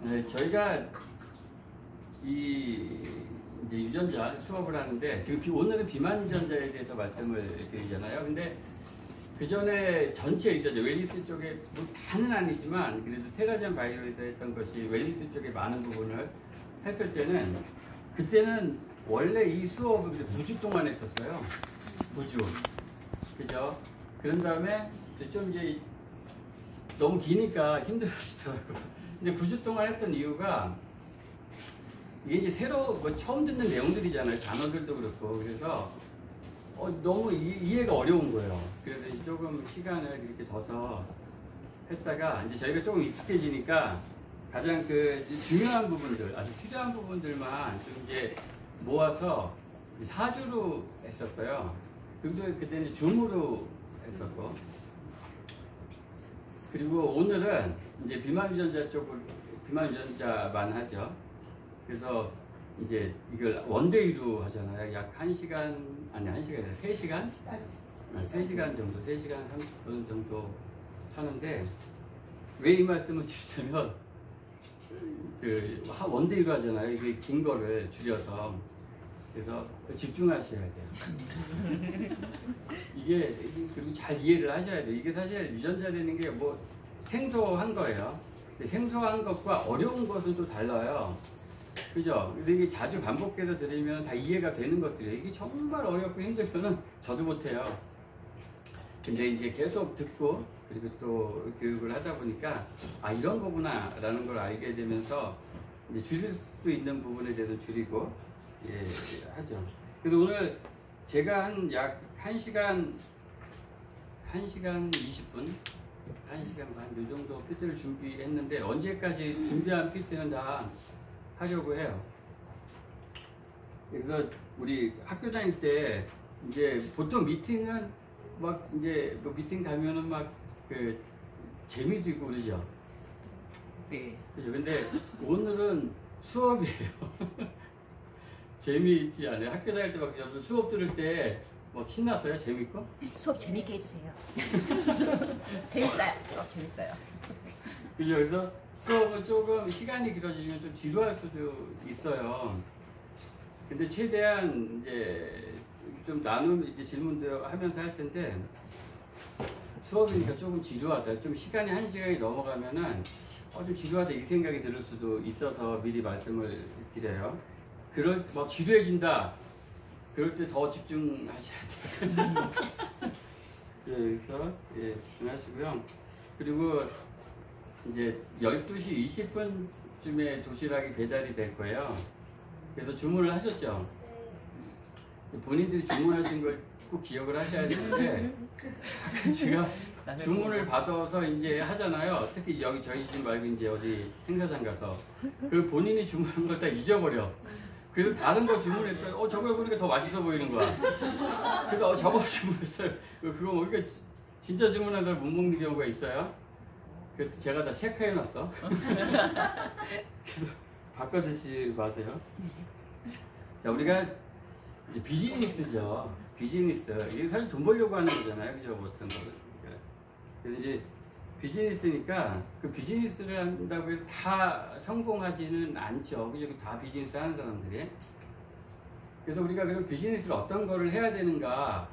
네, 저희가 이제 유전자 수업을 하는데 지금 오늘은 비만 유전자에 대해서 말씀을 드리잖아요. 근데 그 전에 전체 유전자 웰리스 쪽에 뭐 다는 아니지만 그래도 테라젠 바이오에서 했던 것이 웰리스 쪽에 많은 부분을 했을 때는 그때는 원래 이 수업을 9주 동안 했었어요. 9주. 그죠? 그런 다음에 좀 이제 너무 기니까 힘들어지더라고요. 근데 9주 동안 했던 이유가 이게 이제 새로 뭐 처음 듣는 내용들이잖아요. 단어들도 그렇고. 그래서 너무 이해가 어려운 거예요. 그래서 조금 시간을 이렇게 둬서 했다가 이제 저희가 조금 익숙해지니까 가장 그 중요한 부분들, 아주 필요한 부분들만 좀 이제 모아서 4주로 했었어요. 그리고 그때는 줌으로 했었고. 그리고 오늘은 이제 비만 유전자 쪽을, 비만 유전자만 하죠. 그래서 이제 이걸 원데이로 하잖아요. 약 1시간, 아니 1시간이 아니라 3시간? 3시간 정도, 3시간 30분 정도 하는데, 왜 이 말씀을 드리자면, 원데이로 하잖아요. 이게 긴 거를 줄여서. 그래서 집중하셔야 돼요. 이게, 그리고 잘 이해를 하셔야 돼요. 이게 사실 유전자라는 게 뭐 생소한 거예요. 생소한 것과 어려운 것은 또 달라요. 그죠? 근데 이게 자주 반복해서 들으면 다 이해가 되는 것들이에요. 이게 정말 어렵고 힘들면은 저도 못해요. 근데 이제 계속 듣고 그리고 또 교육을 하다 보니까 아 이런 거구나 라는 걸 알게 되면서 이제 줄일 수 있는 부분에 대해서 줄이고 예, 하죠. 그래서 오늘 제가 한 약 1시간 20분 1시간 반 이 정도 PT를 준비했는데 언제까지 준비한 PT는 다 하려고 해요. 그래서 우리 학교 다닐 때 이제 보통 미팅은 막 이제 뭐 미팅 가면은 막 그 재미도 있고 그러죠. 네. 그죠? 근데 오늘은 수업이에요. 재미있지 않아요? 학교 다닐 때 막 수업 들을 때 뭐 신났어요? 재밌고? 수업 재밌게 해주세요. 재밌어요. 수업 재밌어요. 그죠? 그래서 수업은 조금 시간이 길어지면 좀 지루할 수도 있어요. 근데 최대한 이제 좀 이제 질문도 하면서 할 텐데 수업이니까 조금 지루하다. 좀 시간이 1시간이 넘어가면은 좀 지루하다 이 생각이 들 수도 있어서 미리 말씀을 드려요. 막 지루해진다. 그럴 때 더 집중하셔야 돼요. 예, 그래서 예, 집중하시고요. 그리고 이제 12시 20분쯤에 도시락이 배달이 될 거예요. 그래서 주문을 하셨죠? 본인들이 주문하신 걸 꼭 기억을 하셔야 되는데 제가 주문을 받아서 이제 하잖아요. 특히 여기 저희 집 말고 이제 어디 행사장 가서 그 본인이 주문한 걸 다 잊어버려. 그래서 다른 거 주문했더니 저걸 보니까 더 맛있어 보이는 거야. 그래서 저거 주문했어요. 그거 보니까 진짜 주문한 걸 못 먹는 경우가 있어요. 그래서 제가 다 체크해놨어. 그래서 바꿔 드시지 마세요. 자, 우리가 이제 비즈니스죠. 비즈니스. 이게 사실 돈 벌려고 하는 거잖아요. 그죠? 어떤 거를. 그래서 이제 비즈니스니까 그 비즈니스를 한다고 해서 다 성공하지는 않죠. 그죠? 다 비즈니스 하는 사람들이. 그래서 우리가 그럼 비즈니스를 어떤 거를 해야 되는가를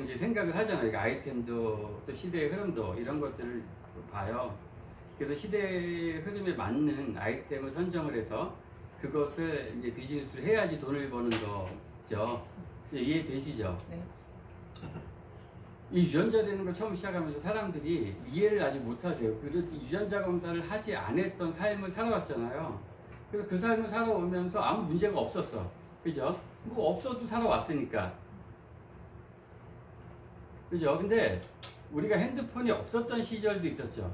이제 생각을 하잖아요. 아이템도 또 시대의 흐름도 이런 것들을 봐요. 그래서 시대의 흐름에 맞는 아이템을 선정을 해서 그것을 이제 비즈니스를 해야지 돈을 버는 거죠. 이해되시죠? 네. 이 유전자라는 걸 처음 시작하면서 사람들이 이해를 아직 못하세요. 그래서 유전자 검사를 하지 않았던 삶을 살아왔잖아요. 그래서 그 삶을 살아오면서 아무 문제가 없었어. 그죠? 뭐 없어도 살아왔으니까. 그죠? 근데 우리가 핸드폰이 없었던 시절도 있었죠.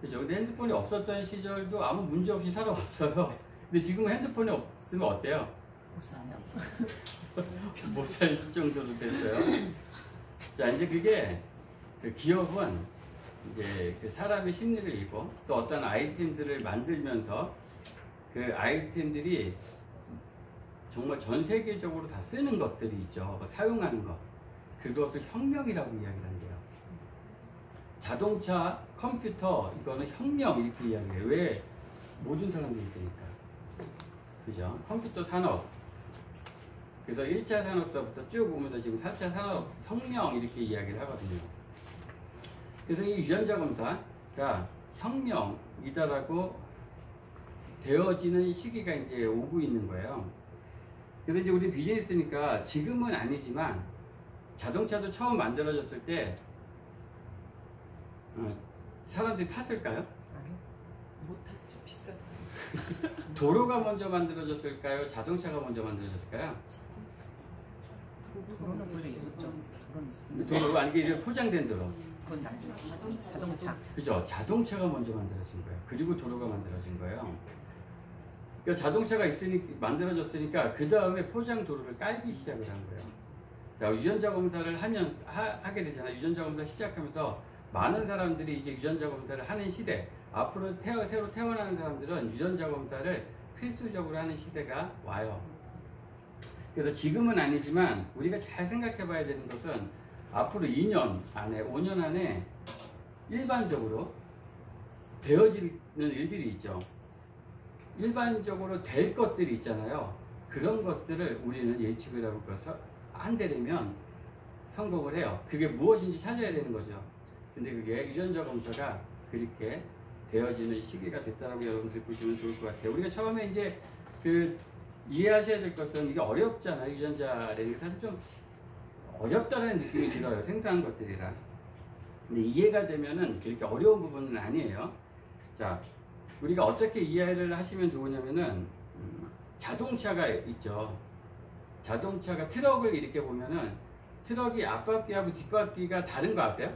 그죠? 근데 핸드폰이 없었던 시절도 아무 문제 없이 살아왔어요. 근데 지금 핸드폰이 없으면 어때요? 못 살아요. 못 살 정도로 됐어요. 자, 이제 그게 그 기업은 이제 그 사람의 심리를 읽고 또 어떤 아이템들을 만들면서 그 아이템들이 정말 전 세계적으로 다 쓰는 것들이 있죠. 사용하는 것. 그것을 혁명이라고 이야기를 한대요. 자동차, 컴퓨터, 이거는 혁명 이렇게 이야기해요. 왜? 모든 사람들이 있으니까. 그죠? 컴퓨터 산업. 그래서 1차 산업부터 쭉 오면서 지금 4차 산업혁명 이렇게 이야기를 하거든요. 그래서 이 유전자 검사가 혁명이다라고 되어지는 시기가 이제 오고 있는 거예요. 그래서 이제 우리 비즈니스니까 지금은 아니지만 자동차도 처음 만들어졌을 때 사람들이 탔을까요? 못 탔죠. 비싸서. 도로가 먼저 만들어졌을까요? 자동차가 먼저 만들어졌을까요? 도로는 원래 있었죠. 도로 아니 이게 포장된 도로. 그건 나중에 자동차. 그죠? 자동차가 먼저 만들어진 거예요. 그리고 도로가 만들어진 거예요. 그러니까 자동차가 만들어졌으니까 그 다음에 포장 도로를 깔기 시작을 한 거예요. 자, 유전자 검사를 하게 되잖아요. 유전자 검사 시작하면서 많은 사람들이 이제 유전자 검사를 하는 시대. 앞으로 새로 태어나는 사람들은 유전자 검사를 필수적으로 하는 시대가 와요. 그래서 지금은 아니지만 우리가 잘 생각해 봐야 되는 것은 앞으로 2년 안에, 5년 안에 일반적으로 되어지는 일들이 있죠. 일반적으로 될 것들이 있잖아요. 그런 것들을 우리는 예측을 하고 안 되려면 성공을 해요. 그게 무엇인지 찾아야 되는 거죠. 근데 그게 유전자 검사가 그렇게 되어지는 시기가 됐다라고 여러분들이 보시면 좋을 것 같아요. 우리가 처음에 이제 이해하셔야 될 것은 이게 어렵잖아요. 유전자라는 게 사실 좀 어렵다는 느낌이 들어요. 생소한 것들이라. 근데 이해가 되면은 그렇게 어려운 부분은 아니에요. 자, 우리가 어떻게 이해를 하시면 좋으냐면은 자동차가 있죠. 자동차가 트럭을 이렇게 보면은 트럭이 앞바퀴하고 뒷바퀴가 다른 거 아세요?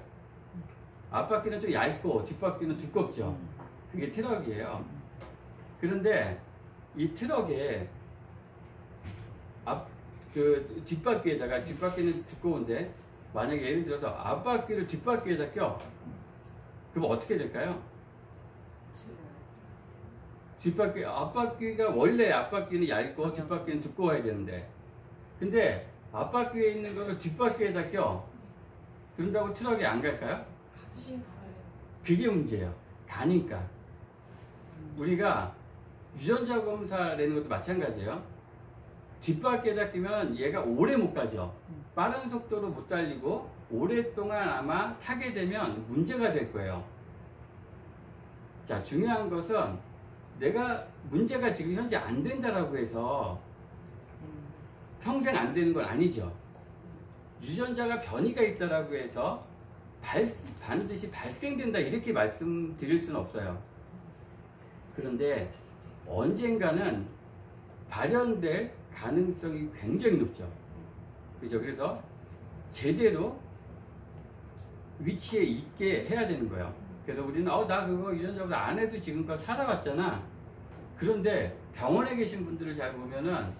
앞바퀴는 좀 얇고 뒷바퀴는 두껍죠. 그게 트럭이에요. 그런데 이 트럭에 뒷바퀴에다가 뒷바퀴는 두꺼운데 만약에 예를 들어서 앞바퀴를 뒷바퀴에다 껴. 그럼 어떻게 될까요? 앞바퀴가 원래 앞바퀴는 얇고 뒷바퀴는 두꺼워야 되는데 근데 앞바퀴에 있는 거를 뒷바퀴에다 껴. 그런다고 트럭이 안 갈까요? 그게 문제예요. 가니까. 우리가 유전자 검사라는 것도 마찬가지예요. 뒷바퀴에다 끼면 얘가 오래 못 가죠. 빠른 속도로 못 달리고 오랫동안 아마 타게 되면 문제가 될 거예요. 자, 중요한 것은 내가 문제가 지금 현재 안 된다라고 해서 평생 안 되는 건 아니죠. 유전자가 변이가 있다라고 해서 반드시 발생된다 이렇게 말씀드릴 수는 없어요. 그런데 언젠가는 발현될 가능성이 굉장히 높죠. 그죠? 그래서 제대로 위치에 있게 해야 되는 거예요. 그래서 우리는 나 그거 유전자보다 안 해도 지금껏 살아왔잖아. 그런데 병원에 계신 분들을 잘 보면은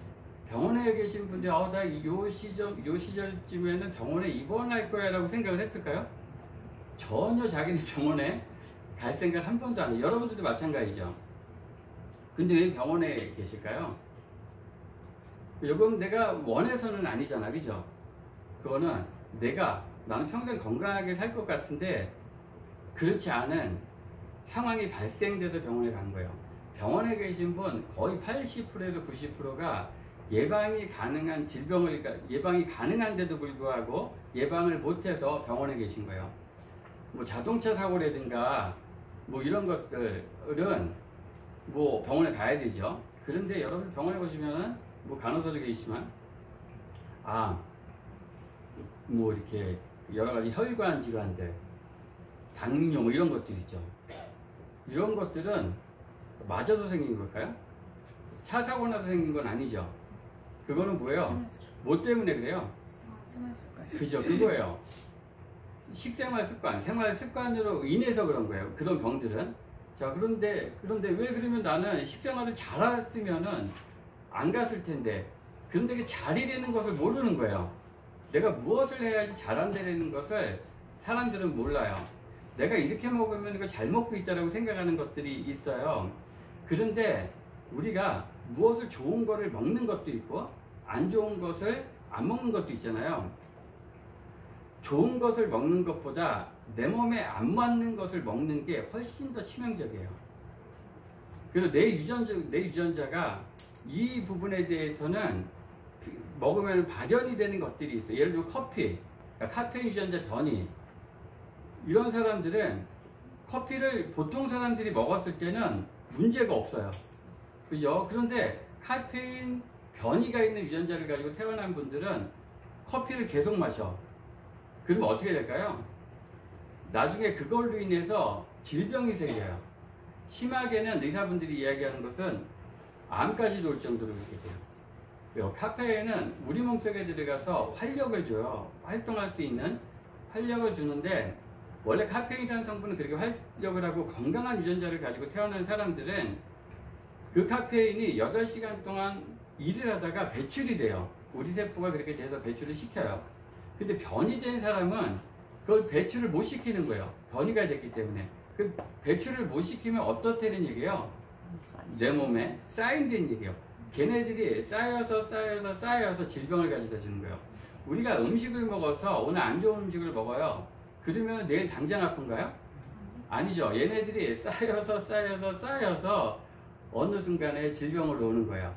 병원에 계신 분들이 나 요 시절쯤에는 병원에 입원할 거야 라고 생각을 했을까요? 전혀 자기는 병원에 갈 생각 한 번도 안 해요. 여러분들도 마찬가지죠. 근데 왜 병원에 계실까요? 이건 내가 원해서는 아니잖아. 그죠? 그거는 나는 평생 건강하게 살 것 같은데 그렇지 않은 상황이 발생돼서 병원에 간 거예요. 병원에 계신 분 거의 80%에서 90%가 예방이 가능한 예방이 가능한데도 불구하고 예방을 못해서 병원에 계신 거예요. 뭐 자동차 사고라든가 뭐 이런 것들은 뭐 병원에 가야 되죠. 그런데 여러분 병원에 보시면은 뭐 간호사도 계시지만 뭐 이렇게 여러 가지 혈관 질환들, 당뇨 뭐 이런 것들 있죠. 이런 것들은 맞아서 생긴 걸까요? 차 사고 나서 생긴 건 아니죠. 그거는 뭐예요? 뭐 때문에 그래요? 생활 습관. 그죠, 그거예요. 식생활 습관, 생활 습관으로 인해서 그런 거예요. 그런 병들은. 자, 그런데 왜 그러면 나는 식생활을 잘했으면은 안 갔을 텐데, 그런데 그 잘이라는 것을 모르는 거예요. 내가 무엇을 해야지 잘한다는 것을 사람들은 몰라요. 내가 이렇게 먹으면 이거 잘 먹고 있다라고 생각하는 것들이 있어요. 그런데 우리가 무엇을 좋은 거를 먹는 것도 있고 안 좋은 것을 안 먹는 것도 있잖아요. 좋은 것을 먹는 것보다 내 몸에 안 맞는 것을 먹는 게 훨씬 더 치명적이에요. 그래서 내 유전자가 이 부분에 대해서는 먹으면 발현이 되는 것들이 있어요. 예를 들면 커피, 그러니까 카페인 유전자 변이. 이런 사람들은 커피를 보통 사람들이 먹었을 때는 문제가 없어요. 그죠? 그런데 카페인 변이가 있는 유전자를 가지고 태어난 분들은 커피를 계속 마셔. 그러면 어떻게 될까요? 나중에 그걸로 인해서 질병이 생겨요. 심하게는 의사분들이 이야기하는 것은 암까지도 올 정도로 그렇게 돼요. 카페인은 우리 몸속에 들어가서 활력을 줘요. 활동할 수 있는 활력을 주는데, 원래 카페인이라는 성분은 그렇게 활력을 하고 건강한 유전자를 가지고 태어난 사람들은 그 카페인이 8시간 동안 일을 하다가 배출이 돼요. 우리 세포가 그렇게 돼서 배출을 시켜요. 근데 변이 된 사람은 그걸 배출을 못 시키는 거예요. 변이가 됐기 때문에. 그 배출을 못 시키면 어떻다는 얘기예요? 내 몸에 쌓인다는 얘기예요. 걔네들이 쌓여서 질병을 가져다 주는 거예요. 우리가 음식을 먹어서 오늘 안 좋은 음식을 먹어요. 그러면 내일 당장 아픈가요? 아니죠. 얘네들이 쌓여서 어느 순간에 질병으로 오는 거예요.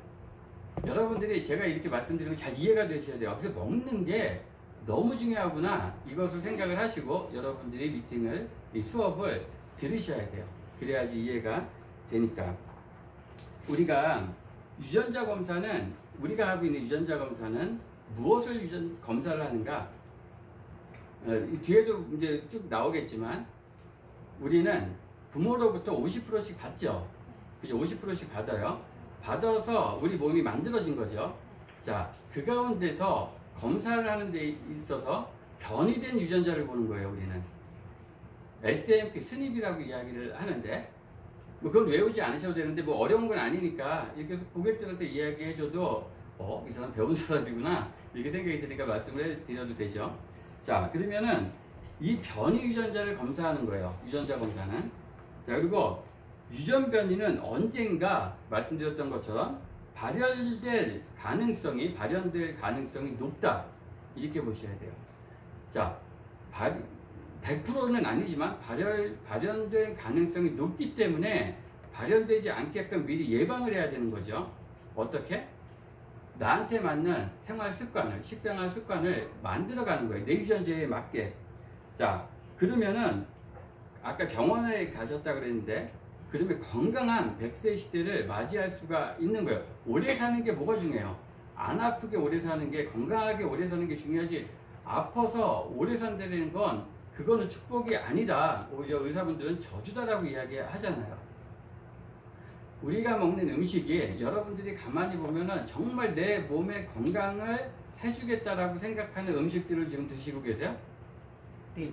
여러분들이 제가 이렇게 말씀드리면 잘 이해가 되셔야 돼요. 그래서 먹는 게 너무 중요하구나, 이것을 생각을 하시고 여러분들이 미팅을, 이 수업을 들으셔야 돼요. 그래야지 이해가 되니까. 우리가 유전자 검사는, 우리가 하고 있는 유전자 검사는 무엇을 검사를 하는가? 뒤에도 이제 쭉 나오겠지만, 우리는 부모로부터 50%씩 받죠. 그죠? 50%씩 받아요. 받아서 우리 몸이 만들어진 거죠. 자, 그 가운데서 검사를 하는 데 있어서 변이된 유전자를 보는 거예요, 우리는. SNP, 스닙이라고 이야기를 하는데, 뭐 그걸 외우지 않으셔도 되는데, 뭐 어려운 건 아니니까, 이렇게 고객들한테 이야기해줘도, 이 사람 배운 사람이구나, 이렇게 생각이 드니까 말씀을 드려도 되죠. 자, 그러면은, 이 변이 유전자를 검사하는 거예요, 유전자 검사는. 자, 그리고 유전 변이는 언젠가 말씀드렸던 것처럼 발현될 가능성이 높다, 이렇게 보셔야 돼요. 자, 100%는 아니지만 발현될 가능성이 높기 때문에 발현되지 않게끔 미리 예방을 해야 되는 거죠. 어떻게? 나한테 맞는 생활 습관을, 식생활 습관을 만들어가는 거예요. 내 유전자에 맞게. 자, 그러면은 아까 병원에 가셨다 그랬는데, 그러면 건강한 100세 시대를 맞이할 수가 있는 거예요. 오래 사는 게 뭐가 중요해요? 안 아프게 오래 사는 게, 건강하게 오래 사는 게 중요하지, 아파서 오래 산다는 건 그거는 축복이 아니다. 오히려 의사분들은 저주다라고 이야기하잖아요. 우리가 먹는 음식이 여러분들이 가만히 보면은 정말 내 몸의 건강을 해주겠다라고 생각하는 음식들을 지금 드시고 계세요? 네.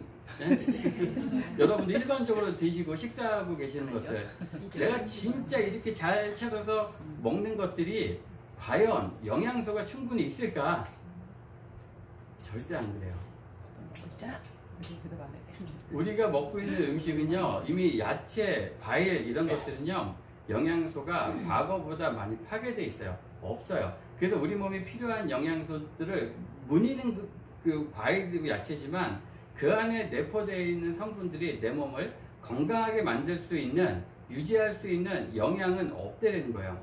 여러분들 일반적으로 드시고 식사하고 계시는 것들, 내가 진짜 이렇게 잘 차려서 먹는 것들이 과연 영양소가 충분히 있을까? 절대 안 그래요. 우리가 먹고 있는 음식은요, 이미 야채, 과일 이런 것들은요, 영양소가 과거보다 많이 파괴되어 있어요. 없어요. 그래서 우리 몸에 필요한 영양소들을 문의는 그 과일이고 야채지만, 그 안에 내포되어 있는 성분들이 내 몸을 건강하게 만들 수 있는, 유지할 수 있는 영양은 없다는 거예요.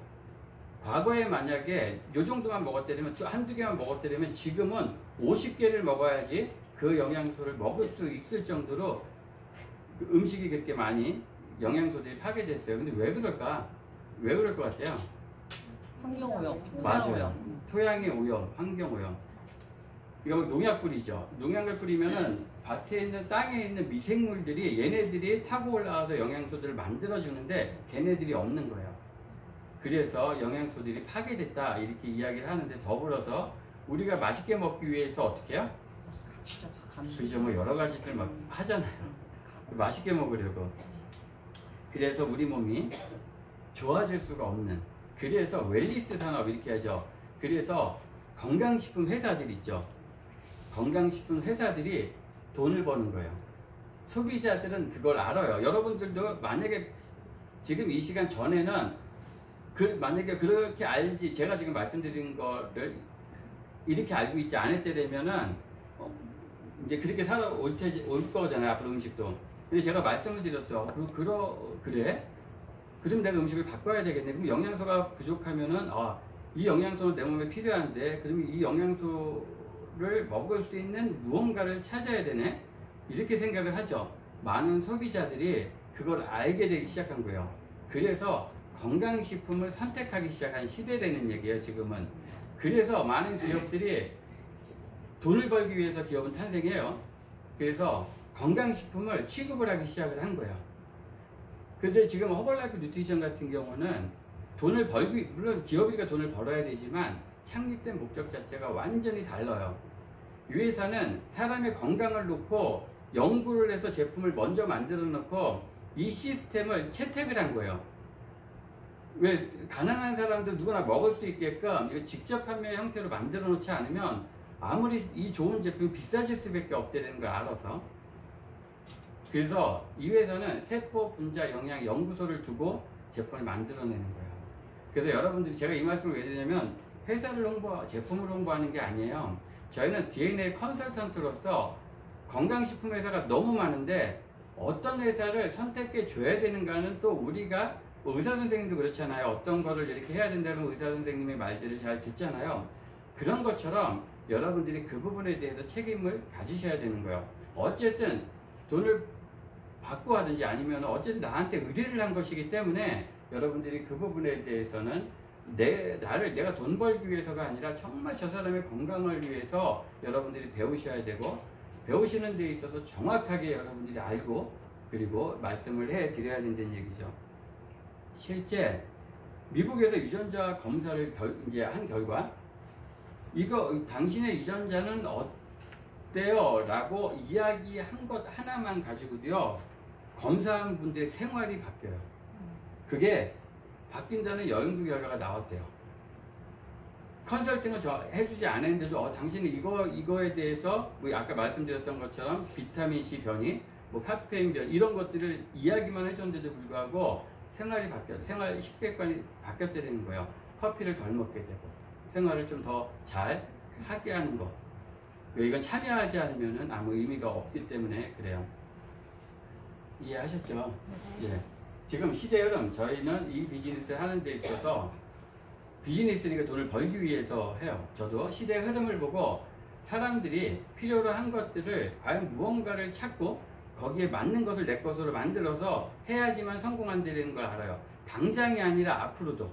과거에 만약에 요 정도만 먹었다면, 한두 개만 먹었다면 지금은 50개를 먹어야지 그 영양소를 먹을 수 있을 정도로 음식이 그렇게 많이 영양소들이 파괴됐어요. 근데 왜 그럴까? 왜 그럴 것 같아요? 환경오염. 맞아요. 토양의 오염, 환경오염. 이거 농약 뿌리죠. 농약을 뿌리면은 밭에 있는, 땅에 있는 미생물들이, 얘네들이 타고 올라와서 영양소들을 만들어주는데 걔네들이 없는 거예요. 그래서 영양소들이 파괴됐다, 이렇게 이야기를 하는데, 더불어서 우리가 맛있게 먹기 위해서 어떻게 해요? 그죠, 뭐 여러 가지들 막 하잖아요. 맛있게 먹으려고. 그래서 우리 몸이 좋아질 수가 없는, 그래서 웰니스 산업 이렇게 하죠. 그래서 건강식품 회사들 있죠. 건강식품 회사들이 돈을 버는 거예요. 소비자들은 그걸 알아요. 여러분들도 만약에 지금 이 시간 전에는 만약에 그렇게 알지, 제가 지금 말씀드린 거를 이렇게 알고 있지 않을 때 되면은 이제 그렇게 올 거잖아요, 앞으로 음식도. 근데 제가 말씀을 드렸어요. 그래? 그럼 내가 음식을 바꿔야 되겠네. 그럼 영양소가 부족하면은 이 영양소는 내 몸에 필요한데 그럼 이 영양소를 먹을 수 있는 무언가를 찾아야 되네. 이렇게 생각을 하죠. 많은 소비자들이 그걸 알게 되기 시작한 거예요. 그래서 건강식품을 선택하기 시작한 시대되는 얘기예요, 지금은. 그래서 많은 기업들이 돈을 벌기 위해서 기업은 탄생해요. 그래서 건강식품을 취급을 하기 시작을 한 거예요. 근데 지금 허벌라이프 뉴트리션 같은 경우는 물론 기업이니까 돈을 벌어야 되지만 창립된 목적 자체가 완전히 달라요. 이 회사는 사람의 건강을 놓고 연구를 해서 제품을 먼저 만들어 놓고 이 시스템을 채택을 한 거예요. 왜 가난한 사람들 누구나 먹을 수 있게끔 이거 직접 판매 형태로 만들어 놓지 않으면 아무리 이 좋은 제품이 비싸질 수밖에 없다는 걸 알아서. 그래서 이 회사는 세포 분자 영양 연구소를 두고 제품을 만들어내는 거예요. 그래서 여러분들이 제가 이 말씀을 왜 드리냐면 회사를 제품을 홍보하는 게 아니에요. 저희는 DNA 컨설턴트로서 건강식품 회사가 너무 많은데 어떤 회사를 선택해 줘야 되는가는 또 우리가 의사 선생님도 그렇잖아요. 어떤 거를 이렇게 해야 된다는 의사 선생님의 말들을 잘 듣잖아요. 그런 것처럼 여러분들이 그 부분에 대해서 책임을 가지셔야 되는 거예요. 어쨌든 돈을 받고 하든지 아니면 어쨌든 나한테 의뢰를 한 것이기 때문에 여러분들이 그 부분에 대해서는 내가 돈 벌기 위해서가 아니라 정말 저 사람의 건강을 위해서 여러분들이 배우셔야 되고 배우시는 데 있어서 정확하게 여러분들이 알고 그리고 말씀을 해 드려야 된다는 얘기죠. 실제 미국에서 유전자 검사를 이제 한 결과 당신의 유전자는 어때요? 라고 이야기한 것 하나만 가지고도요 검사한 분들의 생활이 바뀌어요. 그게 바뀐다는 연구 결과가 나왔대요. 컨설팅을 해주지 않았는데도 당신은 이거에 대해서 뭐 아까 말씀드렸던 것처럼 비타민C 변이, 뭐 카페인 변이 이런 것들을 이야기만 해줬는데도 불구하고 생활이 바뀌었어요. 식습관이 바뀌었다는 거예요. 커피를 덜 먹게 되고 생활을 좀 더 잘 하게 하는 거. 이건 참여하지 않으면 아무 의미가 없기 때문에 그래요. 이해하셨죠? 예. 지금 시대 흐름, 저희는 이 비즈니스를 하는 데 있어서 비즈니스니까 돈을 벌기 위해서 해요. 저도 시대의 흐름을 보고 사람들이 필요로 한 것들을 과연 무언가를 찾고 거기에 맞는 것을 내 것으로 만들어서 해야지만 성공한다는 걸 알아요. 당장이 아니라 앞으로도.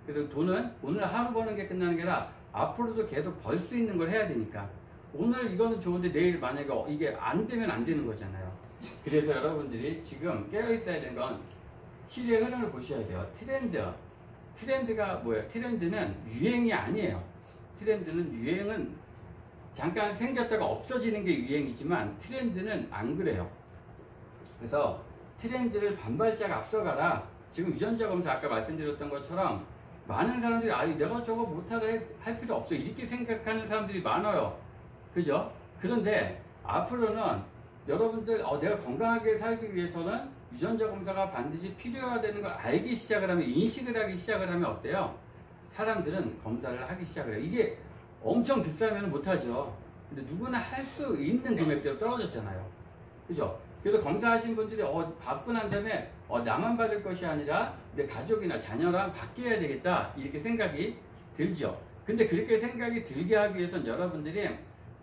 그래서 돈은 오늘 하루 버는 게 끝나는 게 아니라 앞으로도 계속 벌 수 있는 걸 해야 되니까. 오늘 이거는 좋은데 내일 만약에 이게 안 되면 안 되는 거잖아요. 그래서 여러분들이 지금 깨어있어야 되는 건 시대의 흐름을 보셔야 돼요. 트렌드가 뭐예요? 트렌드는 유행이 아니에요. 유행은 잠깐 생겼다가 없어지는 게 유행이지만 트렌드는 안 그래요. 그래서 트렌드를 반발짝 앞서가라. 지금 유전자 검사 아까 말씀드렸던 것처럼 많은 사람들이 내가 저거 못하라 할 필요 없어 이렇게 생각하는 사람들이 많아요. 그죠? 그런데 앞으로는 여러분들 내가 건강하게 살기 위해서는 유전자 검사가 반드시 필요하다는 걸 알기 시작을 하면 인식을 하기 시작을 하면 어때요? 사람들은 검사를 하기 시작을 해요. 이게 엄청 비싸면 못하죠. 근데 누구나 할 수 있는 금액대로 떨어졌잖아요. 그죠? 그래서 검사하신 분들이 받고 난 다음에 나만 받을 것이 아니라 내 가족이나 자녀랑 바뀌어야 되겠다 이렇게 생각이 들죠. 근데 그렇게 생각이 들게 하기 위해서는 여러분들이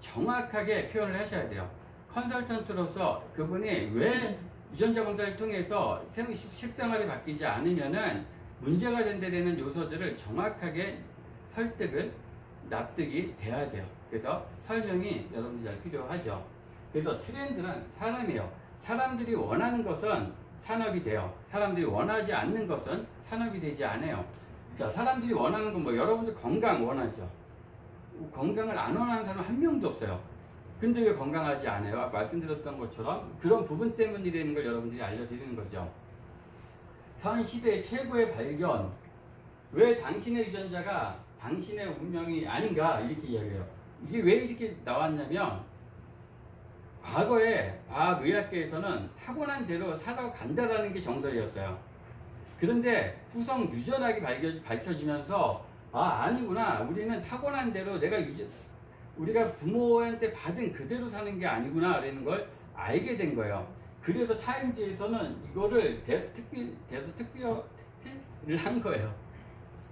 정확하게 표현을 하셔야 돼요. 컨설턴트로서 그분이 왜 유전자 검사를 통해서 식생활이 바뀌지 않으면은 문제가 된다는 요소들을 정확하게 납득이 돼야 돼요. 그래서 설명이 여러분들 잘 필요하죠. 그래서 트렌드는 사람이에요. 사람들이 원하는 것은 산업이 돼요. 사람들이 원하지 않는 것은 산업이 되지 않아요. 자, 사람들이 원하는 건 여러분들 건강 원하죠. 건강을 안 원하는 사람 한 명도 없어요. 근데 왜 건강하지 않아요? 아까 말씀드렸던 것처럼 그런 부분 때문이라는 걸 여러분들이 알려드리는 거죠. 현 시대의 최고의 발견. 왜 당신의 유전자가 당신의 운명이 아닌가 이렇게 이야기해요. 이게 왜 이렇게 나왔냐면 과거에 과학의학계에서는 타고난 대로 살아간다라는 게 정설이었어요. 그런데 후성 유전학이 밝혀지면서 아니구나. 우리는 타고난 대로 우리가 부모한테 받은 그대로 사는 게 아니구나 라는 걸 알게 된 거예요. 그래서 타임지에서는 이거를 대서특필을 한 거예요.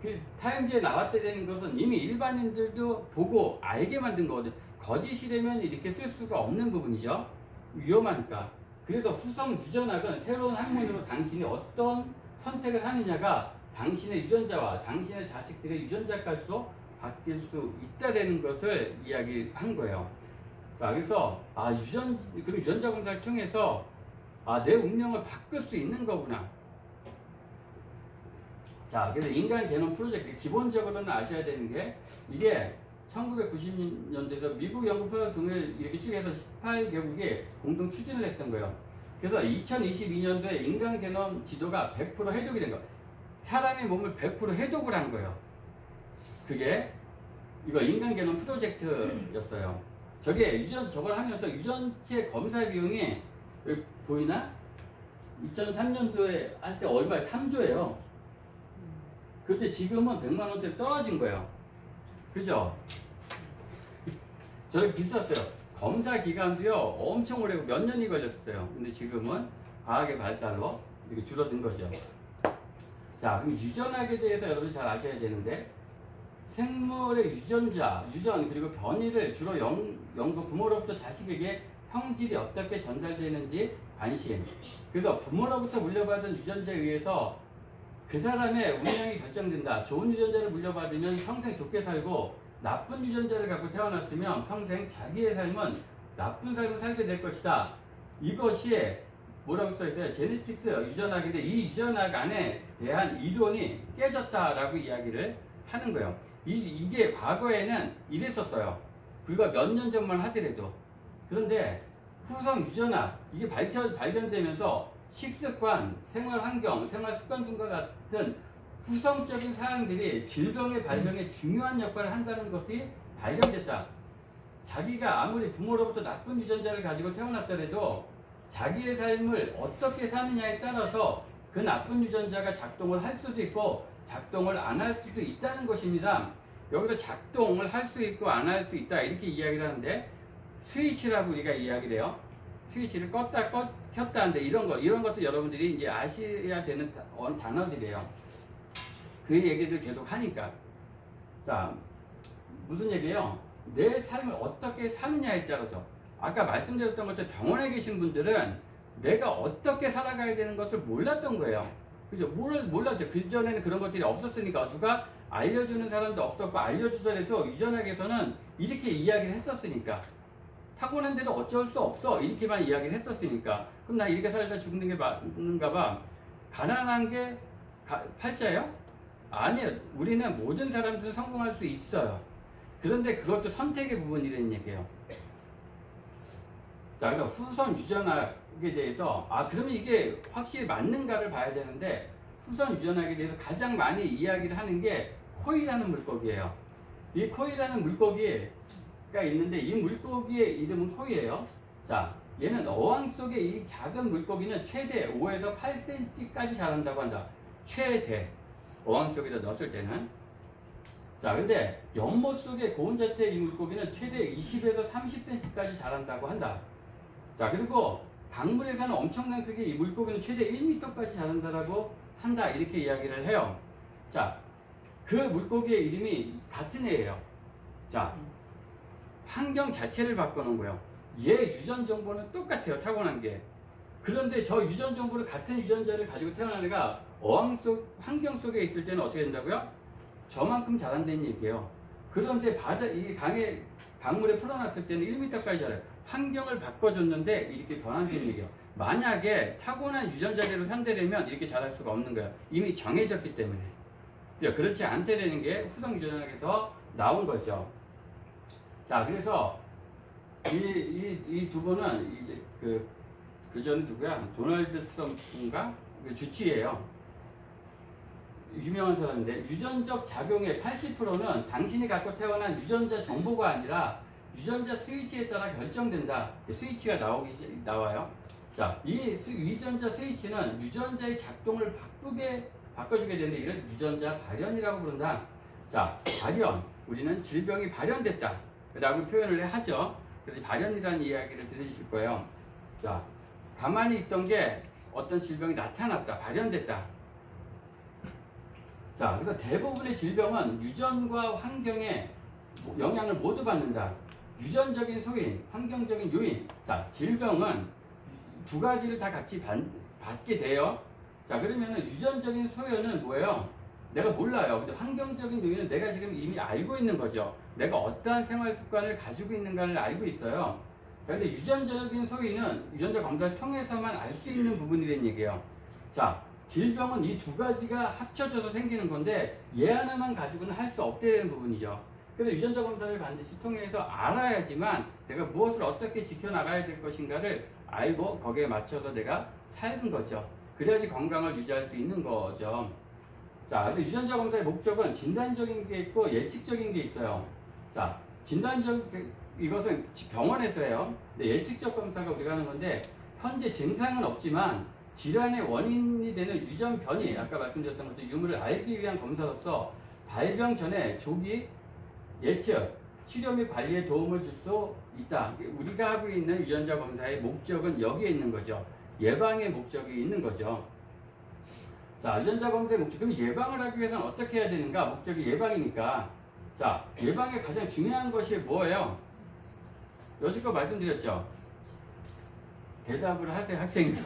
그 타임지에 나왔다 되는 것은 이미 일반인들도 보고 알게 만든 거거든요. 거짓이라면 이렇게 쓸 수가 없는 부분이죠. 위험하니까. 그래서 후성 유전학은 새로운 학문으로 당신이 어떤 선택을 하느냐가 당신의 유전자와 당신의 자식들의 유전자까지도 바뀔 수 있다는 것을 이야기한 거예요. 자, 그래서 그리고 유전자 검사를 통해서 내 운명을 바꿀 수 있는 거구나. 자, 그래서 인간 게놈 프로젝트 기본적으로는 아셔야 되는 게 이게 1990년대에서 미국, 영국, 프랑스 등을 이렇게 쭉 해서 18개국이 공동 추진을 했던 거예요. 그래서 2022년도에 인간 게놈 지도가 100% 해독이 된 거예요. 사람의 몸을 100% 해독을 한 거예요. 그게 이거 인간 게놈 프로젝트였어요. 저걸 하면서 유전체 검사 비용이 여기 보이나? 2003년도에 할 때 얼마에 3조예요. 근데 지금은 100만 원대 떨어진 거예요. 그죠? 저렇게 비쌌어요. 검사 기간도요 엄청 오래 몇 년이 걸렸어요. 근데 지금은 과학의 발달로 이렇게 줄어든 거죠. 자, 그럼 유전학에 대해서 여러분이 잘 아셔야 되는데 생물의 유전 그리고 변이를 주로 연구 부모로부터 자식에게 형질이 어떻게 전달되는지 관심. 그래서 부모로부터 물려받은 유전자에 의해서 그 사람의 운명이 결정된다. 좋은 유전자를 물려받으면 평생 좋게 살고 나쁜 유전자를 갖고 태어났으면 평생 자기의 삶은 나쁜 삶을 살게 될 것이다. 이것이 뭐라고 써있어요? 제네틱스 유전학인데 이 유전학 안에 대한 이론이 깨졌다라고 이야기를 하는 거예요. 이게 과거에는 이랬었어요. 불과 몇 년 전만 하더라도. 그런데 후성 유전학 이게 발견되면서 식습관, 생활환경, 생활습관 등과 같은 후성적인 사항들이 질병의 발병에 중요한 역할을 한다는 것이 발견됐다. 자기가 아무리 부모로부터 나쁜 유전자를 가지고 태어났더라도 자기의 삶을 어떻게 사느냐에 따라서 그 나쁜 유전자가 작동을 할 수도 있고 작동을 안 할 수도 있다는 것입니다. 여기서 작동을 할 수 있고 안 할 수 있다 이렇게 이야기를 하는데 스위치라고 우리가 이야기를 해요. 스위치를 껐다 켰다 하는데 이런 것도 여러분들이 이제 아셔야 되는 단어들이에요. 그 얘기들 계속 하니까. 자, 무슨 얘기예요? 내 삶을 어떻게 사느냐에 따라서 아까 말씀드렸던 것처럼 병원에 계신 분들은 내가 어떻게 살아가야 되는 것을 몰랐던 거예요. 그죠? 몰랐죠. 그전에는 그런 것들이 없었으니까 누가 알려주는 사람도 없었고 알려주더라도 유전학에서는 이렇게 이야기를 했었으니까 타고난 데도 어쩔 수 없어 이렇게만 이야기를 했었으니까 그럼 나 이렇게 살다 죽는 게 맞는가 봐. 가난한 게 팔자예요? 아니요. 우리는 모든 사람들은 성공할 수 있어요. 그런데 그것도 선택의 부분이라는 얘기예요. 자, 그래서 후선 유전학에 대해서 그러면 이게 확실히 맞는가를 봐야 되는데 후선 유전학에 대해서 가장 많이 이야기를 하는 게 코이라는 물고기예요. 이 코이라는 물고기가 있는데 이 물고기의 이름은 코이예요. 자, 얘는 어항 속의 이 작은 물고기는 최대 5에서 8cm까지 자란다고 한다. 최대 어항 속에다 넣었을 때는. 자, 근데 연못 속의 고온자태 이 물고기는 최대 20에서 30cm까지 자란다고 한다. 자, 그리고 강물에 사는 엄청난 크기의 이 물고기는 최대 1m까지 자란다라고 한다. 이렇게 이야기를 해요. 자, 그 물고기의 이름이 같은 애예요. 자, 환경 자체를 바꿔놓은 거예요. 얘 유전 정보는 똑같아요. 타고난 게. 그런데 저 유전 정보를 같은 유전자를 가지고 태어난 애가 어항 속 환경 속에 있을 때는 어떻게 된다고요? 저만큼 자란다는 얘기예요. 그런데 강물에 풀어놨을 때는 1m까지 자라요. 환경을 바꿔줬는데 이렇게 변한다는 얘기예요. 만약에 타고난 유전자대로 산다면 이렇게 자랄 수가 없는 거예요. 이미 정해졌기 때문에. 그렇지 않다는 게 후성 유전학에서 나온 거죠. 자, 그래서 이 두 분은 이제 그 전에 누구야? 도널드 트럼프인가? 주치예요. 유명한 사람인데 유전적 작용의 80%는 당신이 갖고 태어난 유전자 정보가 아니라 유전자 스위치에 따라 결정된다. 스위치가 나와요. 자, 이 유전자 스위치는 유전자의 작동을 바꿔주게 되는데 이걸 유전자 발현이라고 부른다. 자, 발현. 우리는 질병이 발현됐다 라고 표현을 하죠. 그래서 발현이라는 이야기를 들으실 거예요. 자, 가만히 있던 게 어떤 질병이 나타났다, 발현됐다. 자, 그래서 대부분의 질병은 유전과 환경에 영향을 모두 받는다. 유전적인 소인, 환경적인 요인. 자, 질병은 두 가지를 다 같이 받게 돼요. 자, 그러면은 유전적인 소연은 뭐예요? 내가 몰라요. 근데 환경적인 요인은 내가 지금 이미 알고 있는 거죠. 내가 어떠한 생활 습관을 가지고 있는가를 알고 있어요. 그런데 유전적인 소인은 유전자 검사를 통해서만 알 수 있는 부분이란 얘기예요. 자, 질병은 이 두 가지가 합쳐져서 생기는 건데 얘 하나만 가지고는 할 수 없다는 부분이죠. 그래서 유전자 검사를 반드시 통해서 알아야지만 내가 무엇을 어떻게 지켜나가야 될 것인가를 알고 거기에 맞춰서 내가 사는 거죠. 그래야지 건강을 유지할 수 있는 거죠. 자, 그래서 유전자 검사의 목적은 진단적인 게 있고 예측적인 게 있어요. 자, 이것은 병원에서 해요. 근데 예측적 검사가 우리가 하는 건데 현재 증상은 없지만 질환의 원인이 되는 유전 변이, 아까 말씀드렸던 것처럼 유무를 알기 위한 검사로서 발병 전에 조기 예측, 치료 및 관리에 도움을 줄 수 있다. 우리가 하고 있는 유전자 검사의 목적은 여기에 있는 거죠. 예방의 목적이 있는 거죠. 자, 유전자 검사의 목적. 그럼 예방을 하기 위해서는 어떻게 해야 되는가? 목적이 예방이니까. 자, 예방의 가장 중요한 것이 뭐예요? 여지껏 말씀드렸죠. 대답을 하세요, 학생들.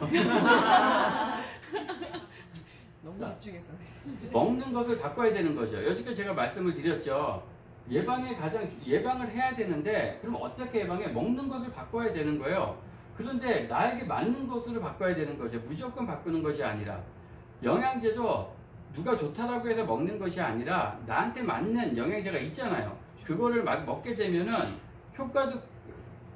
너무 집중해서. 먹는 것을 바꿔야 되는 거죠. 여지껏 제가 말씀을 드렸죠. 예방을 해야 되는데, 그럼 어떻게 예방해? 먹는 것을 바꿔야 되는 거예요. 그런데 나에게 맞는 것으로 바꿔야 되는 거죠. 무조건 바꾸는 것이 아니라. 영양제도 누가 좋다라고 해서 먹는 것이 아니라 나한테 맞는 영양제가 있잖아요. 그거를 먹게 되면은 효과도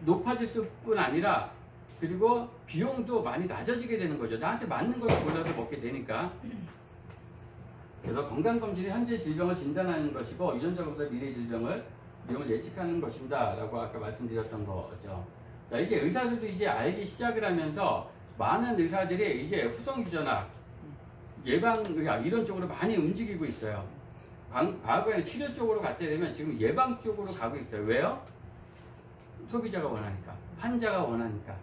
높아질 뿐 아니라 그리고 비용도 많이 낮아지게 되는 거죠. 나한테 맞는 것을 골라서 먹게 되니까. 그래서 건강검진이 현재 질병을 진단하는 것이고 유전자 검사 미래 질병을 예측하는 것입니다 라고 아까 말씀드렸던 거죠. 자, 이제 의사들도 이제 알기 시작을 하면서 많은 의사들이 이제 후성유전학, 예방의학 이런 쪽으로 많이 움직이고 있어요. 과거에는 치료 쪽으로 갔다 되면 지금 예방 쪽으로 가고 있어요. 왜요? 소비자가 원하니까, 환자가 원하니까.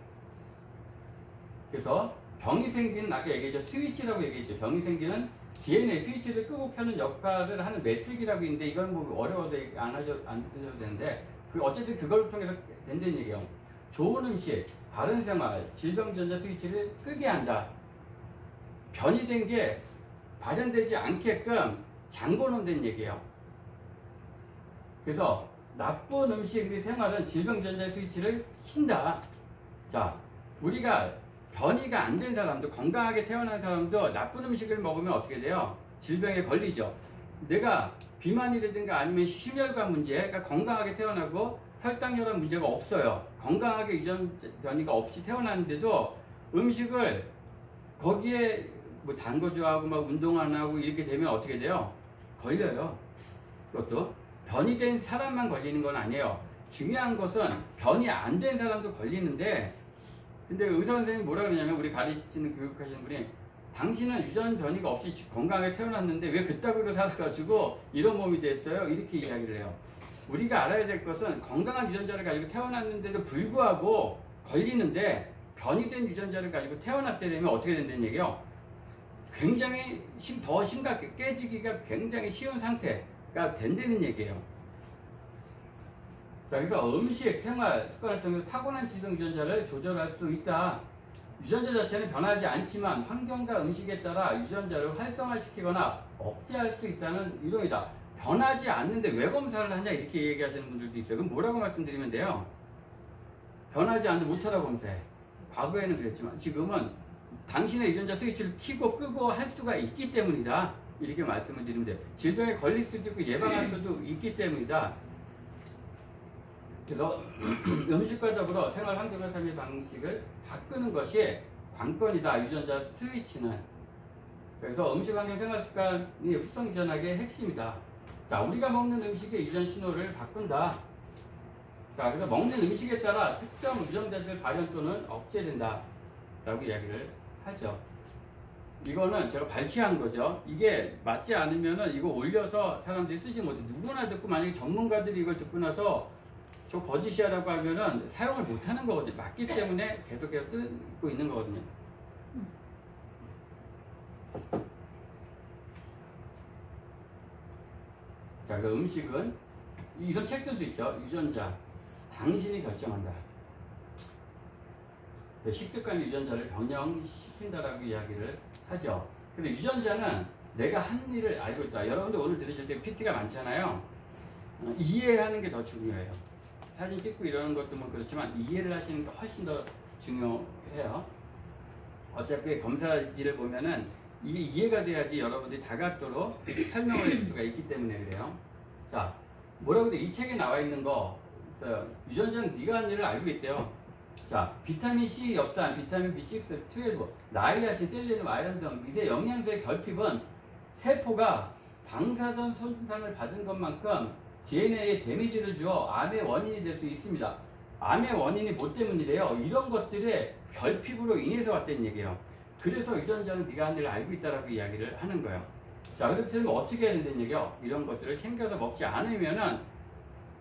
그래서 병이 생기는, 아까 얘기했죠, 스위치라고 얘기했죠. 병이 생기는 DNA 스위치를 끄고 켜는 역할을 하는 매트릭이라고 있는데 이건 뭐 어려워서 안 드셔도 되는데 어쨌든 그걸 통해서 된다는 얘기예요. 좋은 음식, 바른 생활, 질병 유전자 스위치를 끄게 한다. 변이된 게 발현되지 않게끔 잠궈놓는 얘기예요. 그래서 나쁜 음식 및 생활은 질병 유전자 스위치를 킨다. 자, 우리가 변이가 안 된 사람도, 건강하게 태어난 사람도 나쁜 음식을 먹으면 어떻게 돼요? 질병에 걸리죠. 내가 비만이라든가 아니면 심혈관 문제, 그러니까 건강하게 태어나고 혈당혈압 문제가 없어요. 건강하게 유전 변이가 없이 태어났는데도 음식을 거기에 뭐 단 거 좋아하고 막 운동 안 하고 이렇게 되면 어떻게 돼요? 걸려요. 그것도 변이된 사람만 걸리는 건 아니에요. 중요한 것은 변이 안 된 사람도 걸리는데, 근데 의사 선생님이 뭐라 그러냐면, 우리 가르치는 교육하시는 분이, 당신은 유전 변이가 없이 건강하게 태어났는데 왜 그따구로 살아가지고 이런 몸이 됐어요? 이렇게 이야기를 해요. 우리가 알아야 될 것은 건강한 유전자를 가지고 태어났는데도 불구하고 걸리는데, 변이된 유전자를 가지고 태어났게 되면 어떻게 된다는 얘기예요? 굉장히 더 심각해, 깨지기가 굉장히 쉬운 상태가 된다는 얘기예요. 자, 그래서 음식, 생활 습관을 통해서 타고난 질병 유전자를 조절할 수 있다. 유전자 자체는 변하지 않지만 환경과 음식에 따라 유전자를 활성화시키거나 억제할 수 있다는 이론이다. 변하지 않는데 왜 검사를 하냐 이렇게 얘기하시는 분들도 있어요. 그럼 뭐라고 말씀드리면 돼요? 변하지 않는데 못하라고 검사해. 과거에는 그랬지만 지금은 당신의 유전자 스위치를 켜고 끄고 할 수가 있기 때문이다. 이렇게 말씀을 드리면 돼요. 질병에 걸릴 수도 있고 예방할 수도 있기 때문이다. 그래서 음식과 더불어 생활 환경과 삶의 방식을 바꾸는 것이 관건이다. 유전자 스위치는. 그래서 음식 환경 생활 습관이 후성 유전학의 핵심이다. 자, 우리가 먹는 음식의 유전 신호를 바꾼다. 자, 그래서 먹는 음식에 따라 특정 유전자들 발현 또는 억제된다. 라고 이야기를 하죠. 이거는 제가 발췌한 거죠. 이게 맞지 않으면은 이거 올려서 사람들이 쓰지 못해. 누구나 듣고 만약에 전문가들이 이걸 듣고 나서 저 거짓이야라고 하면은 사용을 못하는 거거든요. 맞기 때문에 계속해서 쓰고 있는 거거든요. 자, 그래서 음식은 이런 책들도 있죠. 유전자, 당신이 결정한다. 식습관 유전자를 변형시킨다라고 이야기를 하죠. 근데 유전자는 내가 한 일을 알고 있다. 여러분들 오늘 들으실 때 PT가 많잖아요. 이해하는 게 더 중요해요. 사진 찍고 이러는 것도 뭐 그렇지만 이해를 하시는 게 훨씬 더 중요해요. 어차피 검사지를 보면은 이게 이해가 돼야지 여러분들이 다각도로 설명을 할 수가 있기 때문에 그래요. 자, 뭐라고 돼? 이 책에 나와 있는 거 있어요. 유전자는 네가 한 일을 알고 있대요. 자, 비타민 C 엽산, 비타민 B6, 12, 나이아신, 셀레늄, 아연 등 미세 영양소의 결핍은 세포가 방사선 손상을 받은 것만큼 DNA에 데미지를 주어 암의 원인이 될 수 있습니다. 암의 원인이 뭐 때문이래요? 이런 것들의 결핍으로 인해서 왔다는 얘기예요. 그래서 유전자는 네가 한 일을 알고 있다라고 이야기를 하는 거예요. 자, 그렇다면 어떻게 해야 된다는 얘기예요? 이런 것들을 챙겨서 먹지 않으면은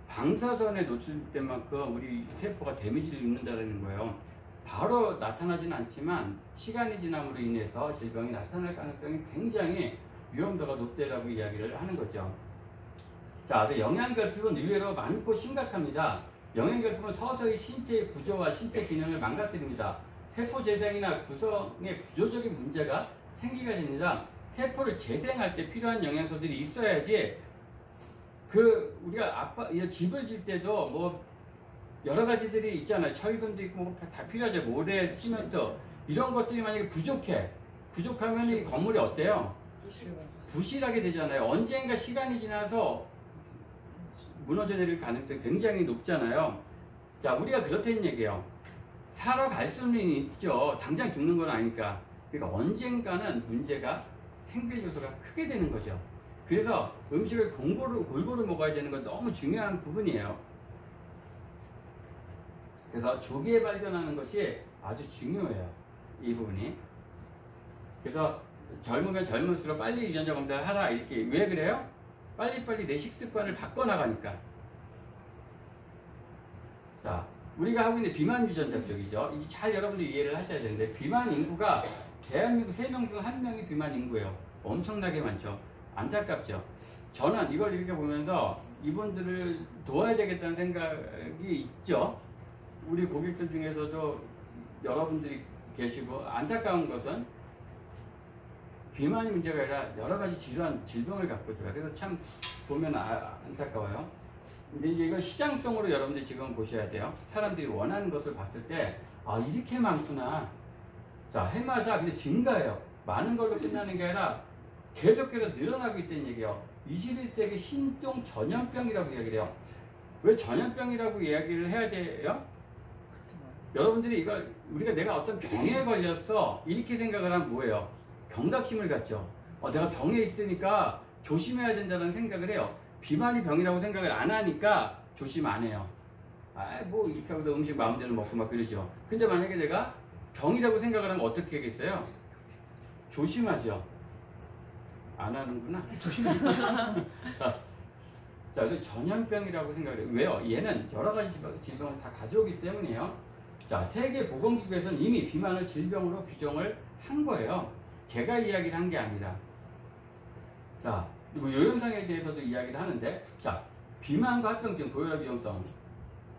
방사선에 노출된 만큼 우리 세포가 데미지를 입는다는 거예요. 바로 나타나지는 않지만 시간이 지남으로 인해서 질병이 나타날 가능성이 굉장히 위험도가 높다라고 이야기를 하는 거죠. 자, 그래서 영양결핍은 의외로 많고 심각합니다. 영양결핍은 서서히 신체의 구조와 신체 기능을 망가뜨립니다. 세포 재생이나 구성의 구조적인 문제가 생기게 됩니다. 세포를 재생할 때 필요한 영양소들이 있어야지 우리가 집을 질 때도 뭐 여러 가지들이 있잖아요. 철근도 있고 뭐 다 필요하죠. 모래, 시멘트 이런 것들이 만약에 부족하면 이 건물이 어때요? 부실하게 되잖아요. 언젠가 시간이 지나서 무너져 내릴 가능성이 굉장히 높잖아요. 자, 우리가 그렇다는 얘기예요. 살아갈 수는 있죠. 당장 죽는 건 아니까. 그러니까 언젠가는 문제가 생길 요소가 크게 되는 거죠. 그래서 음식을 골고루 먹어야 되는 건 너무 중요한 부분이에요. 그래서 조기에 발견하는 것이 아주 중요해요. 이 부분이. 그래서 젊으면 젊을수록 빨리 유전자 검사를 하라. 이렇게. 왜 그래요? 빨리빨리 내 식습관을 바꿔나가니까. 자, 우리가 하고 있는 비만 유전자 쪽이죠. 이게 잘 여러분들이 이해를 하셔야 되는데, 비만 인구가 대한민국 3명 중 1명이 비만 인구예요. 엄청나게 많죠. 안타깝죠. 저는 이걸 이렇게 보면서 이분들을 도와야 되겠다는 생각이 있죠. 우리 고객들 중에서도 여러분들이 계시고, 안타까운 것은 비만이 문제가 아니라 여러 가지 질병을 갖고 있더라고요. 그래서 참 보면 안타까워요. 근데 이제 이걸 시장성으로 여러분들이 지금 보셔야 돼요. 사람들이 원하는 것을 봤을 때, 이렇게 많구나. 자, 해마다 근데 증가해요. 많은 걸로 끝나는 게 아니라 계속해서 늘어나고 있다는 얘기예요. 21세기 신종 전염병이라고 이야기를 해요. 왜 전염병이라고 이야기를 해야 돼요? 여러분들이 우리가 내가 어떤 병에 걸렸어. 이렇게 생각을 하면 뭐예요? 경각심을 갖죠. 내가 병에 있으니까 조심해야 된다는 생각을 해요. 비만이 병이라고 생각을 안 하니까 조심 안 해요. 뭐 이렇게 하고서 음식 마음대로 먹고 막 그러죠. 근데 만약에 내가 병이라고 생각을 하면 어떻게 하겠어요? 조심하죠. 안 하는구나. 조심하죠. 자, 그래서 전염병이라고 생각을 해요. 왜요? 얘는 여러 가지 질병을 다 가져오기 때문이에요. 자, 세계보건기구에서는 이미 비만을 질병으로 규정을 한 거예요. 제가 이야기를 한 게 아니라. 자, 그리고 요염상에 대해서도 이야기를 하는데, 자, 비만과 합병증, 고혈압 위험성.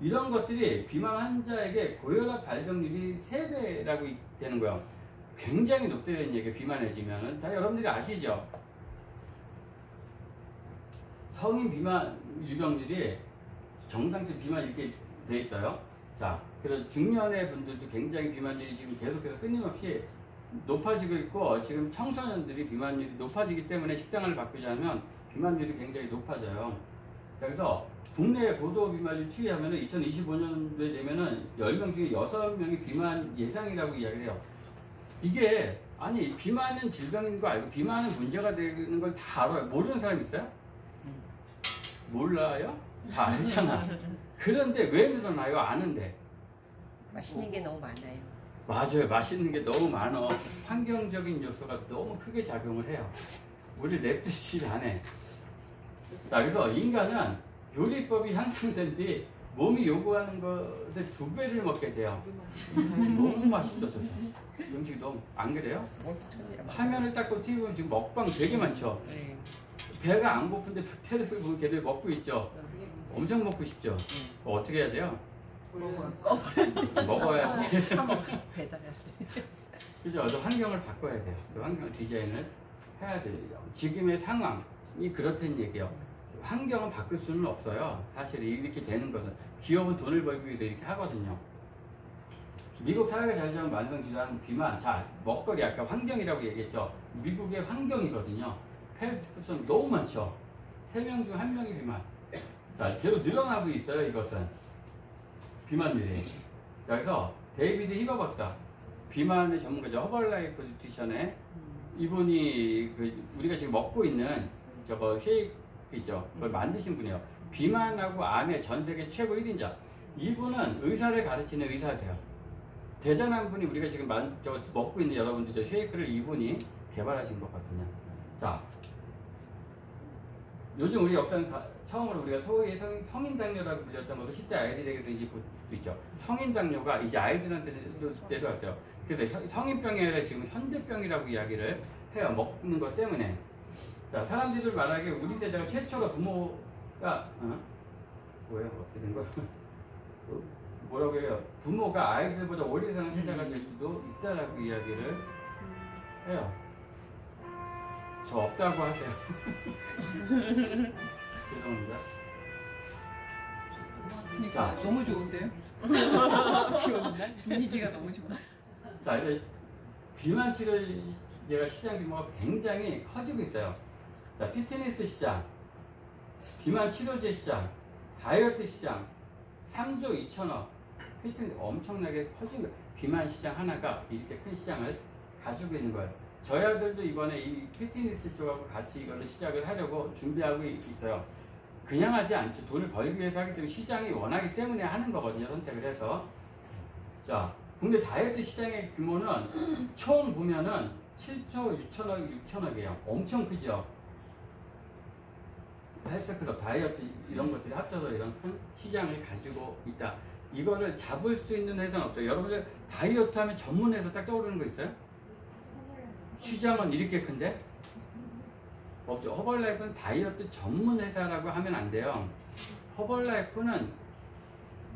이런 것들이 비만 환자에게 고혈압 발병률이 3배라고 되는 거예요. 굉장히 높다는 얘기예요. 비만해지면은. 다 여러분들이 아시죠? 성인 비만 유병률이 정상적 비만 이렇게 돼 있어요. 자, 그래서 중년의 분들도 굉장히 비만율이 지금 계속해서 끊임없이 높아지고 있고, 지금 청소년들이 비만율이 높아지기 때문에 식단을 바꾸지 않으면 비만율이 굉장히 높아져요. 그래서 국내 고도 비만율 추이하면 2025년도에 되면은 10명 중에 6명이 비만 예상이라고 이야기를 해요. 이게, 비만은 질병인 거 알고 비만은 문제가 되는 걸 다 알아요. 모르는 사람 있어요? 몰라요? 다 알잖아. 그런데 왜 늘어나요? 아는데. 맛있는 게 너무 많아요. 맞아요. 맛있는 게 너무 많아. 환경적인 요소가 너무 크게 작용을 해요. 우리 냅두지 않아. 자, 그래서 인간은 요리법이 향상된 뒤 몸이 요구하는 것을 2배를 먹게 돼요. 너무 맛있어져서. 음식이 너무 안 그래요? 화면을 딱 TV 보면 지금 먹방 되게 많죠. 네. 배가 안 고픈데 테레비를 보면 걔들 먹고 있죠. 엄청 먹고 싶죠. 어떻게 해야 돼요? 먹어야지. 배달해야 돼. 그죠? 그래서 환경을 바꿔야 돼요. 그 환경 디자인을 해야 돼요. 지금의 상황이 그렇다는 얘기예요. 환경은 바꿀 수는 없어요. 사실 이렇게 되는 것은 기업은 돈을 벌기 위해서 이렇게 하거든요. 미국 사회가 잘 되면 만성질환, 비만, 자 먹거리 아까 환경이라고 얘기했죠. 미국의 환경이거든요. 패스트푸드는 너무 많죠. 3명 중 1명이 비만. 자 계속 늘어나고 있어요. 이것은 비만들이. 그래서 데이비드 히거 박사 비만의 전문가죠. 허벌라이프 뉴트리션에 이분이 우리가 지금 먹고 있는 저거 쉐이크 있죠. 그걸 만드신 분이에요. 비만하고 암의 전 세계 최고 1인자. 이분은 의사를 가르치는 의사세요. 대단한 분이 우리가 지금 저거 먹고 있는 여러분들 저 쉐이크를 이분이 개발하신 거거든요. 자, 요즘 우리 역사는 처음으로 우리가 소위 성인 당뇨라고 불렸던 것도 10대 아이들에게도 이제 볼 수 있죠. 성인 당뇨가 이제 아이들한테도 내려왔어요. 그래서 성인병이 아니라 지금 현대병이라고 이야기를 해요. 먹는 것 때문에. 자, 사람들이 말하기에 우리 세대가 최초로 부모가 뭐예요? 어떻게 된 거야? 뭐라고 해요? 부모가 아이들보다 오래 사는 세대가 될 수도 있다라고 이야기를 해요. 저 없다고 하세요. 죄송합니다. 그러니까 자. 너무 좋은데요? 비 오는 날 분위기가 너무 좋아. 자, 이제 비만 치료제가 시장 규모가 굉장히 커지고 있어요. 자, 피트니스 시장, 비만 치료제 시장, 다이어트 시장, 3조 2천억. 피트니스 엄청나게 커진 거예요. 비만 시장 하나가 이렇게 큰 시장을 가지고 있는 거예요. 저희 아들도 이번에 이 피트니스 쪽하고 같이 이걸로 시작을 하려고 준비하고 있어요. 그냥 하지 않죠. 돈을 벌기 위해서 하기 때문에 시장이 원하기 때문에 하는 거거든요. 선택을 해서. 자, 국내 다이어트 시장의 규모는 총 보면은 7조 6천억, 6천억이에요. 엄청 크죠. 헬스클럽, 다이어트 이런 것들이 합쳐서 이런 큰 시장을 가지고 있다. 이거를 잡을 수 있는 회사는 없어요. 여러분들 다이어트 하면 전문 회사 딱 떠오르는 거 있어요? 시장은 이렇게 큰데? 없죠. 허벌라이프는 다이어트 전문 회사라고 하면 안 돼요. 허벌라이프는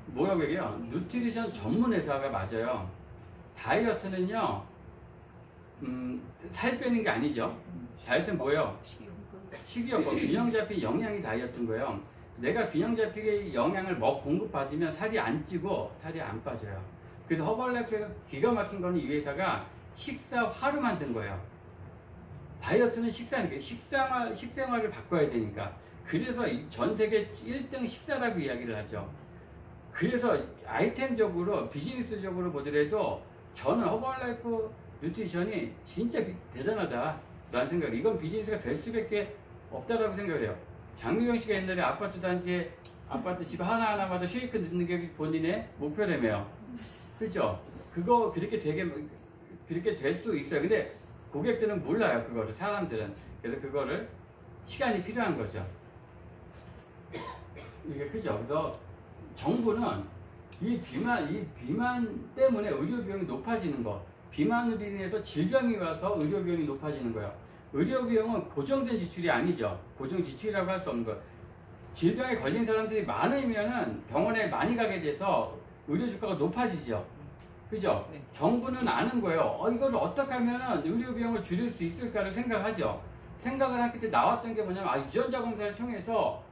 뭐라고 얘기해요? 누트리션 전문 회사가 맞아요. 다이어트는요, 살 빼는 게 아니죠. 다이어트는 뭐예요? 식이요법, 균형 잡힌 영양이 다이어트인 거예요. 내가 균형 잡히게 영양을 공급받으면 살이 안 찌고 살이 안 빠져요. 그래서 허벌라이프가 기가 막힌 거는 이 회사가 식사화로 만든 거예요. 다이어트는 식사니까 식생활을 바꿔야 되니까. 그래서 전 세계 1등 식사라고 이야기를 하죠. 그래서 아이템적으로 비즈니스적으로 보더라도 저는 허벌라이프 뉴트리션이 진짜 대단하다 라는 생각을, 이건 비즈니스가 될 수밖에 없다라고 생각해요. 장미경 씨가 옛날에 아파트 단지에 아파트 집 하나하나마다 쉐이크 넣는 게 본인의 목표라며요. 그죠? 그거 그렇게 될 수 있어요. 근데 고객들은 몰라요. 그거를, 사람들은. 그래서 그거를 시간이 필요한 거죠. 이게 크죠. 그래서 정부는 이 비만 때문에 의료 비용이 높아지는 거, 비만으로 인해서 질병이 와서 의료 비용이 높아지는 거예요. 의료 비용은 고정된 지출이 아니죠. 고정 지출이라고 할 수 없는 거. 질병에 걸린 사람들이 많으면은 병원에 많이 가게 돼서 의료 주가가 높아지죠. 그죠? 네. 정부는 아는 거예요. 이걸 어떻게 하면은 의료 비용을 줄일 수 있을까를 생각하죠. 생각을 했을 때 나왔던 게 뭐냐면, 유전자 검사를 통해서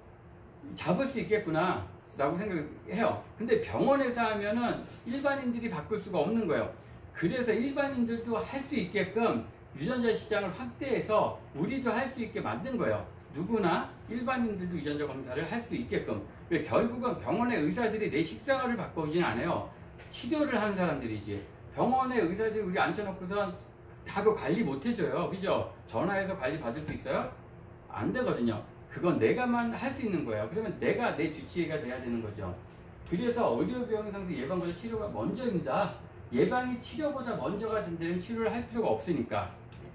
잡을 수 있겠구나 라고 생각해요. 근데 병원에서 하면은 일반인들이 바꿀 수가 없는 거예요. 그래서 일반인들도 할 수 있게끔 유전자 시장을 확대해서 우리도 할 수 있게 만든 거예요. 누구나 일반인들도 유전자 검사를 할 수 있게끔. 결국은 병원의 의사들이 내 식생활을 바꿔오진 않아요. 치료를 하는 사람들이지. 병원의 의사들이 우리 앉혀놓고선 다 그 관리 못 해줘요. 그죠? 전화해서 관리 받을 수 있어요? 안 되거든요. 그건 내가만 할 수 있는 거예요. 그러면 내가 내 주치의가 돼야 되는 거죠. 그래서 의료비용 상승 예방보다 치료가 먼저입니다. 예방이 치료보다 먼저가 된다면 치료를 할 필요가 없으니까.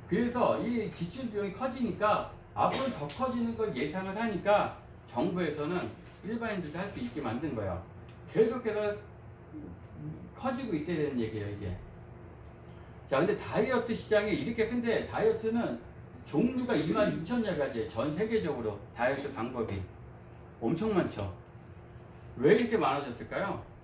그래서 이 지출 비용이 커지니까 앞으로 더 커지는 걸 예상을 하니까 정부에서는 일반인들도 할 수 있게 만든 거예요. 계속해서 커지고 있다는 얘기예요, 이게. 자, 근데 다이어트 시장이 이렇게 큰데 다이어트는 종류가 26,000여 가지예요. 전 세계적으로 다이어트 방법이 엄청 많죠. 왜 이렇게 많아졌을까요?